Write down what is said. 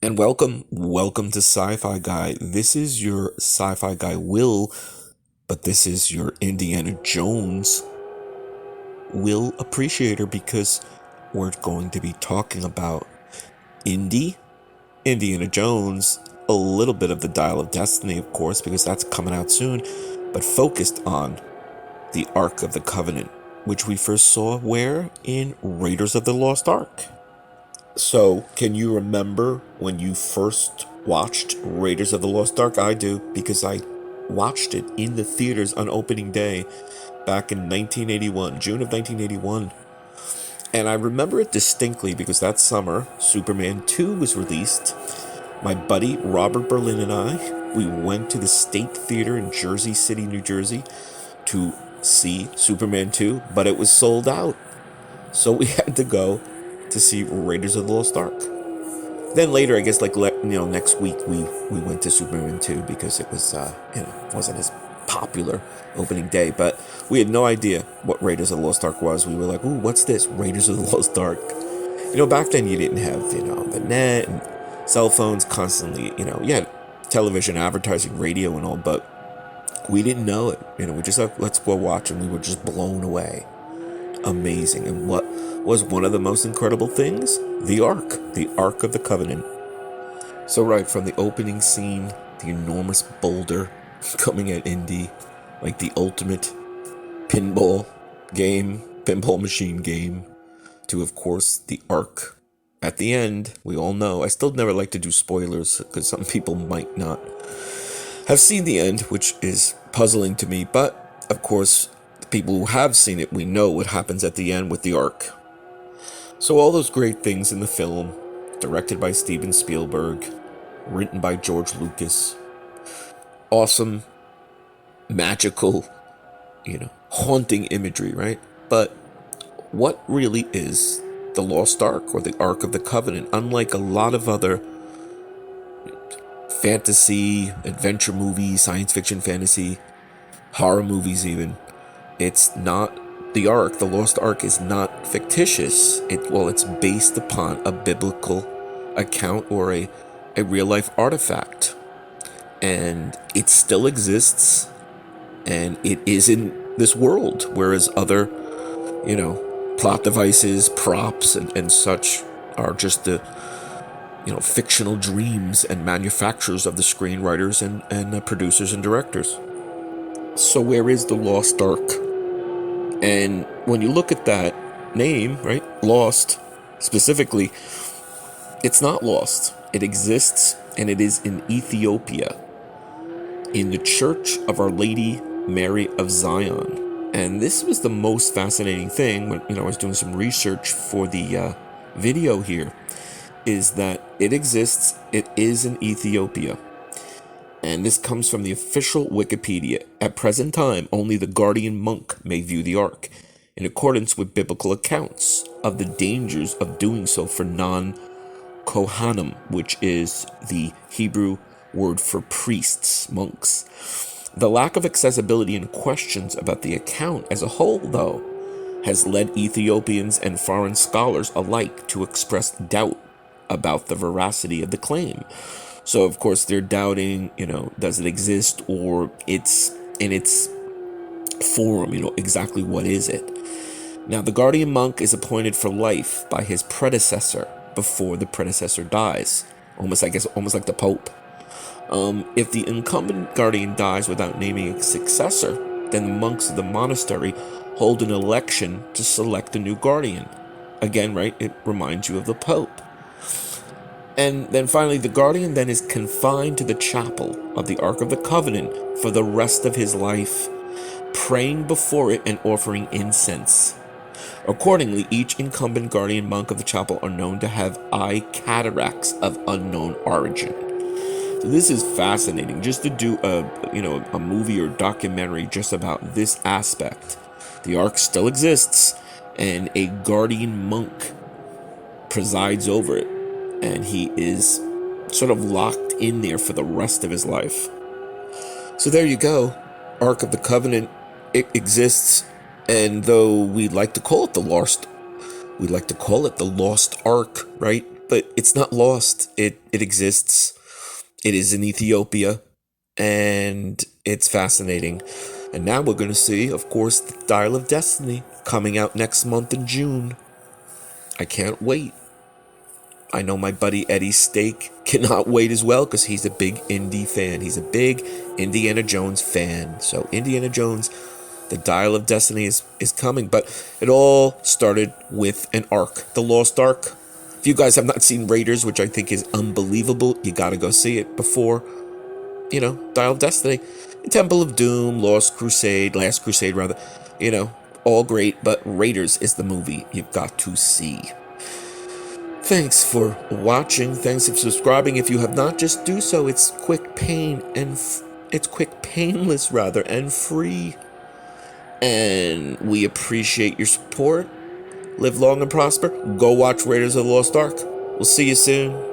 And welcome to Sci-Fi Guy. This is your Sci-Fi Guy Will, but this is your Indiana Jones Will appreciator because we're going to be talking about Indy, Indiana Jones, a little bit of the Dial of Destiny, of course, because that's coming out soon, but focused on the Ark of the Covenant, which we first saw where in Raiders of the Lost Ark. So, can you remember when you first watched Raiders of the Lost Ark? I do, because I watched it in the theaters on opening day back in 1981, June of 1981. And I remember it distinctly because that summer, Superman 2 was released. My buddy Robert Berlin and I, we went to the State Theater in Jersey City, New Jersey to see Superman 2, but it was sold out. So we had to go to see Raiders of the Lost Ark. Then later, I guess, next week we went to Superman 2 because it was, wasn't as popular opening day. But we had no idea what Raiders of the Lost Ark was. We were like, ooh, what's this? Raiders of the Lost Ark. Back then you didn't have, the net and cell phones constantly, you had television, advertising, radio and all, but we didn't know it. We just like, let's go watch, and we were just blown away. Amazing. And what was one of the most incredible things? The Ark of the Covenant. So right from the opening scene, the enormous boulder coming at Indy, like the ultimate pinball machine game, to of course the Ark. At the end, we all know, I still never like to do spoilers because some people might not have seen the end, which is puzzling to me, but of course people who have seen it, we know what happens at the end with the Ark. So all those great things in the film, directed by Steven Spielberg, written by George Lucas, awesome, magical, haunting imagery, right? But what really is the Lost Ark or the Ark of the Covenant? Unlike a lot of other fantasy, adventure movies, science fiction, fantasy, horror movies even, it's not the Ark. The Lost Ark is not fictitious. It's based upon a biblical account or a real life artifact. And it still exists, and it is in this world, whereas other, plot devices, props, and such are just the, fictional dreams and manufacturers of the screenwriters and producers and directors. So where is the Lost Ark? And when you look at that name, right, Lost, specifically, it's not lost. It exists, and it is in Ethiopia, in the Church of Our Lady Mary of Zion. And this was the most fascinating thing when, I was doing some research for the video here, is that it exists, it is in Ethiopia. And this comes from the official Wikipedia. At present time, only the guardian monk may view the Ark, in accordance with biblical accounts of the dangers of doing so for non-Kohanim, which is the Hebrew word for priests, monks. The lack of accessibility and questions about the account as a whole, though, has led Ethiopians and foreign scholars alike to express doubt about the veracity of the claim. So, of course, they're doubting, does it exist, or it's in its form, exactly what is it? Now, the guardian monk is appointed for life by his predecessor before the predecessor dies. Almost like the Pope. If the incumbent guardian dies without naming a successor, then the monks of the monastery hold an election to select a new guardian. Again, right, it reminds you of the Pope. And then finally, the guardian then is confined to the chapel of the Ark of the Covenant for the rest of his life, praying before it and offering incense. Accordingly, each incumbent guardian monk of the chapel are known to have eye cataracts of unknown origin. So this is fascinating, just to do a movie or documentary just about this aspect. The Ark still exists, and a guardian monk presides over it. And he is sort of locked in there for the rest of his life. So there you go. Ark of the Covenant, it exists. And though we like to call it the Lost Ark, right? but it's not lost. It exists. It is in Ethiopia, and it's fascinating. And now we're going to see, of course, the Dial of Destiny coming out next month in June. I can't wait. I know my buddy Eddie Steak cannot wait as well because he's a big Indy fan. He's a big Indiana Jones fan. So Indiana Jones, the Dial of Destiny is coming. But it all started with an Ark, the Lost Ark. If you guys have not seen Raiders, which I think is unbelievable, you gotta go see it before, Dial of Destiny. Temple of Doom, Last Crusade, rather. All great, but Raiders is the movie you've got to see. Thanks for watching. Thanks for subscribing. If you have not, just do so. It's painless and free. And we appreciate your support. Live long and prosper. Go watch Raiders of the Lost Ark. We'll see you soon.